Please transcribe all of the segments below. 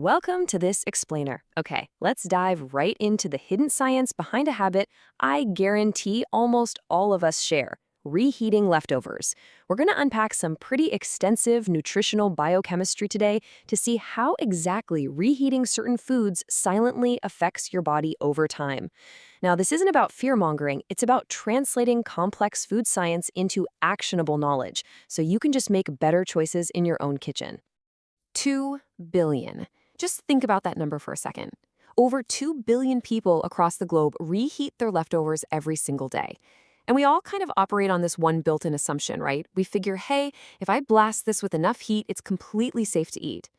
Welcome to this explainer. Okay, let's dive right into the hidden science behind a habit I guarantee almost all of us share: reheating leftovers. We're going to unpack some pretty extensive nutritional biochemistry today to see how exactly reheating certain foods silently affects your body over time. Now, this isn't about fear-mongering, it's about translating complex food science into actionable knowledge so you can just make better choices in your own kitchen. 2 billion. Just think about that number for a second. Over 2 billion people across the globe reheat their leftovers every single day. And we all kind of operate on this one built-in assumption, right? We figure, hey, if I blast this with enough heat, it's completely safe to eat.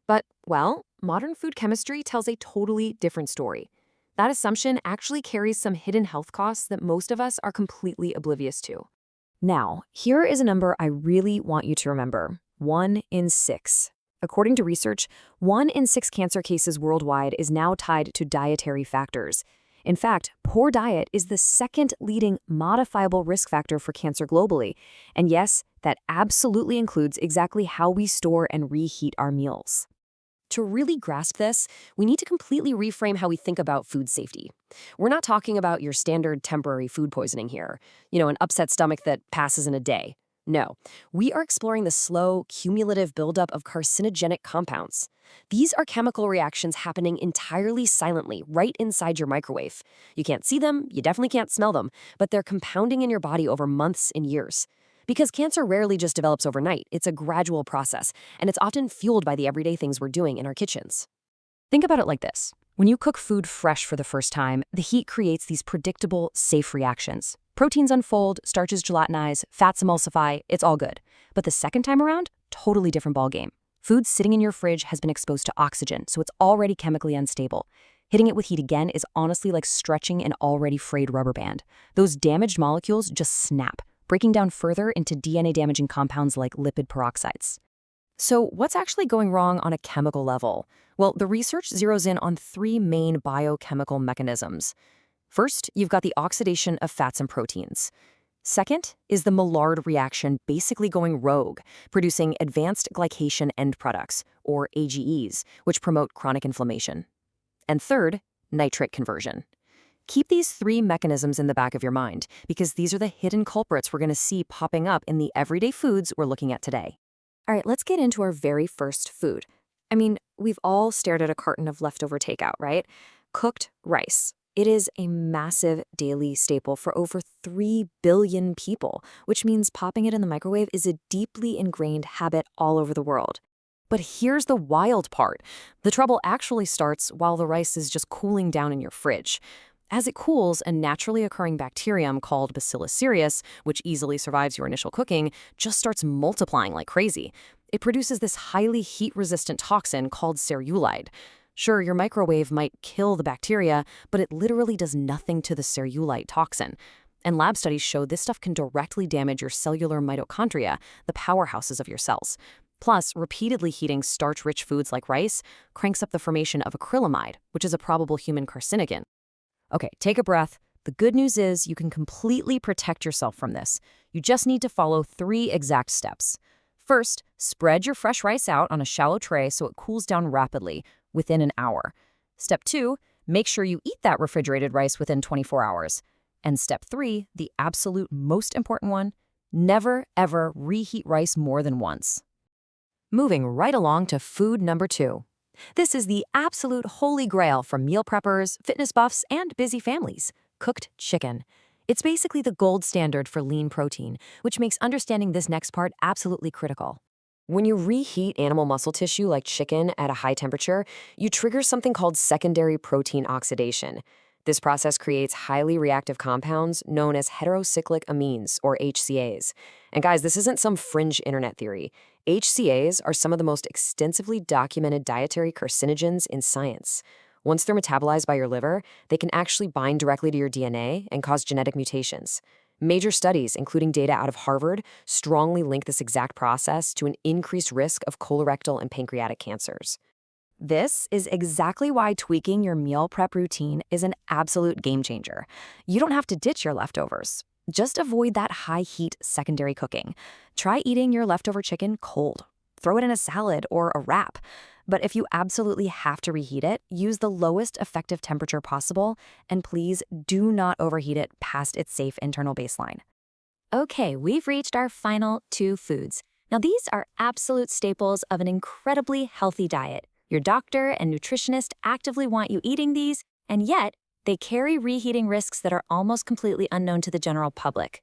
But, well, modern food chemistry tells a totally different story. That assumption actually carries some hidden health costs that most of us are completely oblivious to. Now, here is a number I really want you to remember: 1 in 6. According to research, 1 in 6 cancer cases worldwide is now tied to dietary factors. In fact, poor diet is the second leading modifiable risk factor for cancer globally. And yes, that absolutely includes exactly how we store and reheat our meals. To really grasp this, we need to completely reframe how we think about food safety. We're not talking about your standard temporary food poisoning here, an upset stomach that passes in a day. No, we are exploring the slow, cumulative buildup of carcinogenic compounds. These are chemical reactions happening entirely silently, right inside your microwave. You can't see them, you definitely can't smell them, but they're compounding in your body over months and years. Because cancer rarely just develops overnight, it's a gradual process, and it's often fueled by the everyday things we're doing in our kitchens. Think about it like this. When you cook food fresh for the first time, the heat creates these predictable, safe reactions. Proteins unfold, starches gelatinize, fats emulsify, it's all good. But the second time around, totally different ballgame. Food sitting in your fridge has been exposed to oxygen, so it's already chemically unstable. Hitting it with heat again is honestly like stretching an already frayed rubber band. Those damaged molecules just snap, breaking down further into DNA-damaging compounds like lipid peroxides. So what's actually going wrong on a chemical level? Well, the research zeroes in on 3 main biochemical mechanisms. First, you've got the oxidation of fats and proteins. Second is the Maillard reaction basically going rogue, producing advanced glycation end products, or AGEs, which promote chronic inflammation. And third, nitrate conversion. Keep these 3 mechanisms in the back of your mind, because these are the hidden culprits we're going to see popping up in the everyday foods we're looking at today. All right, let's get into our very first food. We've all stared at a carton of leftover takeout, right? Cooked rice. It is a massive daily staple for over 3 billion people, which means popping it in the microwave is a deeply ingrained habit all over the world. But here's the wild part. The trouble actually starts while the rice is just cooling down in your fridge. As it cools, a naturally occurring bacterium called Bacillus cereus, which easily survives your initial cooking, just starts multiplying like crazy. It produces this highly heat-resistant toxin called cerulide. Sure, your microwave might kill the bacteria, but it literally does nothing to the cerulite toxin. And lab studies show this stuff can directly damage your cellular mitochondria, the powerhouses of your cells. Plus, repeatedly heating starch-rich foods like rice cranks up the formation of acrylamide, which is a probable human carcinogen. Okay, take a breath. The good news is you can completely protect yourself from this. You just need to follow 3 exact steps. First, spread your fresh rice out on a shallow tray so it cools down rapidly, within an hour. Step 2, make sure you eat that refrigerated rice within 24 hours. And step 3, the absolute most important one, never ever reheat rice more than once. Moving right along to food number 2. This is the absolute holy grail for meal preppers, fitness buffs, and busy families: cooked chicken. It's basically the gold standard for lean protein, which makes understanding this next part absolutely critical. When you reheat animal muscle tissue like chicken at a high temperature, you trigger something called secondary protein oxidation. This process creates highly reactive compounds known as heterocyclic amines, or HCAs. And guys, this isn't some fringe internet theory. HCAs are some of the most extensively documented dietary carcinogens in science. Once they're metabolized by your liver, they can actually bind directly to your DNA and cause genetic mutations. Major studies, including data out of Harvard, strongly link this exact process to an increased risk of colorectal and pancreatic cancers. This is exactly why tweaking your meal prep routine is an absolute game changer. You don't have to ditch your leftovers. Just avoid that high-heat secondary cooking. Try eating your leftover chicken cold. Throw it in a salad or a wrap. But if you absolutely have to reheat it, use the lowest effective temperature possible, and please do not overheat it past its safe internal baseline. Okay, we've reached our final two foods. Now, these are absolute staples of an incredibly healthy diet. Your doctor and nutritionist actively want you eating these, and yet they carry reheating risks that are almost completely unknown to the general public.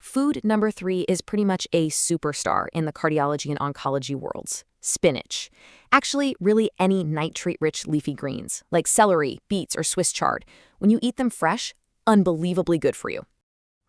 Food number 3 is pretty much a superstar in the cardiology and oncology worlds: spinach. Actually, really any nitrate-rich leafy greens, like celery, beets, or Swiss chard. When you eat them fresh, unbelievably good for you.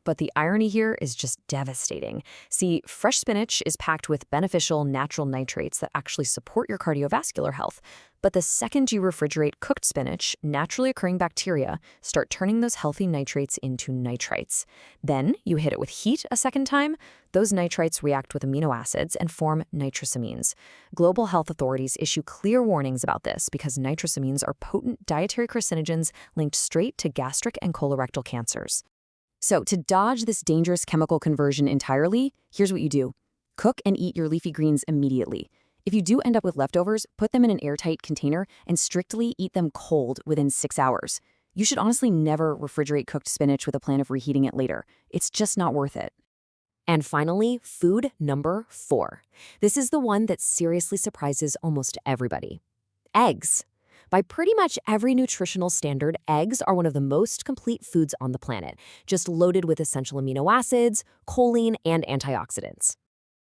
But the irony here is just devastating. See, fresh spinach is packed with beneficial natural nitrates that actually support your cardiovascular health. But the second you refrigerate cooked spinach, naturally occurring bacteria start turning those healthy nitrates into nitrites. Then you hit it with heat a second time. Those nitrites react with amino acids and form nitrosamines. Global health authorities issue clear warnings about this because nitrosamines are potent dietary carcinogens linked straight to gastric and colorectal cancers. So to dodge this dangerous chemical conversion entirely, here's what you do. Cook and eat your leafy greens immediately. If you do end up with leftovers, put them in an airtight container and strictly eat them cold within 6 hours. You should honestly never refrigerate cooked spinach with a plan of reheating it later. It's just not worth it. And finally, food number 4. This is the one that seriously surprises almost everybody. Eggs. By pretty much every nutritional standard, eggs are one of the most complete foods on the planet, just loaded with essential amino acids, choline, and antioxidants.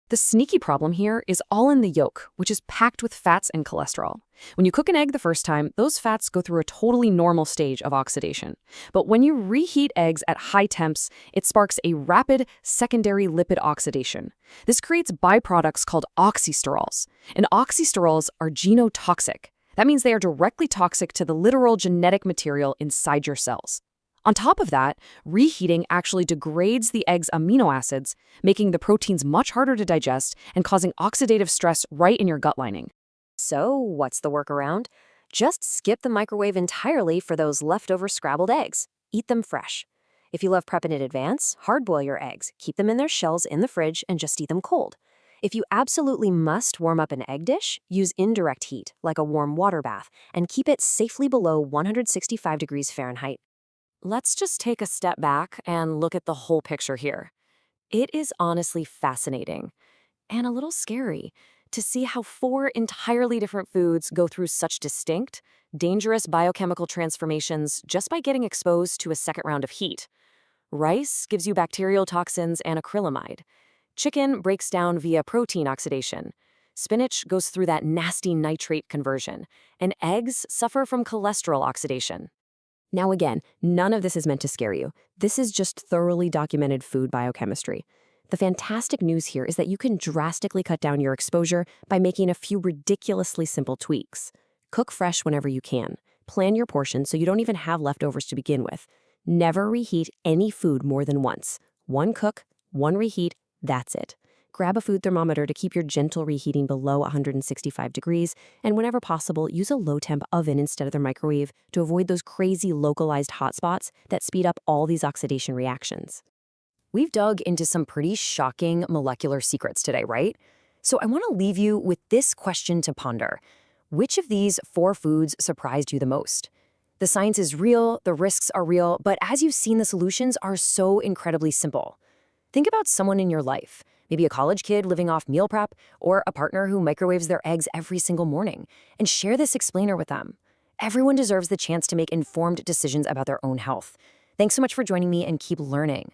The sneaky problem here is all in the yolk, which is packed with fats and cholesterol. When you cook an egg the first time, those fats go through a totally normal stage of oxidation. But when you reheat eggs at high temps, it sparks a rapid secondary lipid oxidation. This creates byproducts called oxysterols, and oxysterols are genotoxic. That means they are directly toxic to the literal genetic material inside your cells. On top of that, reheating actually degrades the egg's amino acids, making the proteins much harder to digest and causing oxidative stress right in your gut lining. So, what's the workaround? Just skip the microwave entirely for those leftover scrambled eggs. Eat them fresh. If you love prepping in advance, hard-boil your eggs, keep them in their shells in the fridge, and just eat them cold. If you absolutely must warm up an egg dish, use indirect heat, like a warm water bath, and keep it safely below 165 degrees Fahrenheit. Let's just take a step back and look at the whole picture here. It is honestly fascinating and a little scary to see how 4 entirely different foods go through such distinct, dangerous biochemical transformations just by getting exposed to a second round of heat. Rice gives you bacterial toxins and acrylamide. Chicken breaks down via protein oxidation. Spinach goes through that nasty nitrate conversion. And eggs suffer from cholesterol oxidation. Now again, none of this is meant to scare you. This is just thoroughly documented food biochemistry. The fantastic news here is that you can drastically cut down your exposure by making a few ridiculously simple tweaks. Cook fresh whenever you can. Plan your portions so you don't even have leftovers to begin with. Never reheat any food more than once. One cook, one reheat, that's it. Grab a food thermometer to keep your gentle reheating below 165 degrees, and whenever possible, use a low-temp oven instead of the microwave to avoid those crazy localized hotspots that speed up all these oxidation reactions. We've dug into some pretty shocking molecular secrets today, right? So I want to leave you with this question to ponder. Which of these 4 foods surprised you the most? The science is real, the risks are real, but as you've seen, the solutions are so incredibly simple. Think about someone in your life, maybe a college kid living off meal prep, or a partner who microwaves their eggs every single morning, and share this explainer with them. Everyone deserves the chance to make informed decisions about their own health. Thanks so much for joining me, and keep learning.